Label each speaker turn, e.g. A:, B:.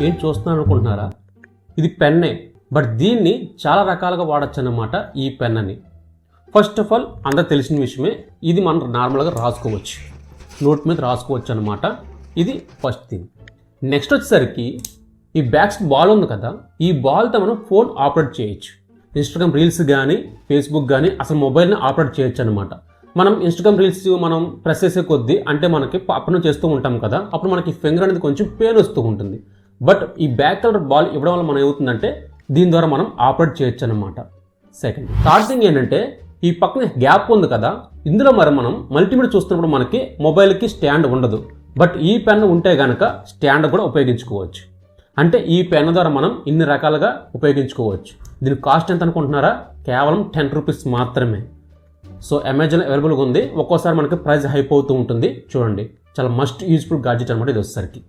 A: ఏం చూస్తున్నాను అనుకుంటున్నారా? ఇది పెన్నే, బట్ దీన్ని చాలా రకాలుగా వాడచ్చు అన్నమాట ఈ పెన్నని. ఫస్ట్ ఆఫ్ ఆల్ అందరూ తెలిసిన విషయమే, ఇది మనం నార్మల్గా రాసుకోవచ్చు, నోట్ మీద రాసుకోవచ్చు అనమాట. ఇది ఫస్ట్ థింగ్. నెక్స్ట్ వచ్చేసరికి ఈ బ్యాక్ బాల్ ఉంది కదా, ఈ బాల్తో మనం ఫోన్ ఆపరేట్ చేయొచ్చు. ఇన్స్టాగ్రామ్ రీల్స్ కానీ ఫేస్బుక్ కానీ అసలు మొబైల్ని ఆపరేట్ చేయొచ్చు అనమాట. మనం ఇన్స్టాగ్రామ్ రీల్స్ మనం ప్రెస్ చేసే కొద్దీ అంటే మనకి అప్ను చేస్తూ ఉంటాం కదా, అప్పుడు మనకి ఫింగర్ అనేది కొంచెం పెయిన్ వస్తూ ఉంటుంది. బట్ ఈ బ్యాక్ కలర్ బాల్ ఇవ్వడం వల్ల మనం ఏమవుతుందంటే దీని ద్వారా మనం ఆపరేట్ చేయొచ్చు అనమాట. సెకండ్ థర్డ్ థింగ్ ఏంటంటే ఈ పక్కన గ్యాప్ ఉంది కదా, ఇందులో మరి మనం మల్టీమీడియా చూస్తున్నప్పుడు మనకి మొబైల్కి స్టాండ్ ఉండదు. బట్ ఈ పెన్ ఉంటే కనుక స్టాండ్ కూడా ఉపయోగించుకోవచ్చు. అంటే ఈ పెన్ ద్వారా మనం ఇన్ని రకాలుగా ఉపయోగించుకోవచ్చు. దీని కాస్ట్ ఎంత అనుకుంటున్నారా? కేవలం 10 రూపీస్ మాత్రమే. సో అమెజాన్ అవైలబుల్గా ఉంది. ఒక్కోసారి మనకి ప్రైస్ హైప్ అవుతూ ఉంటుంది. చూడండి, చాలా మస్ట్ యూజ్ఫుల్ గాడ్జెట్ అనమాట ఇది వచ్చేసరికి.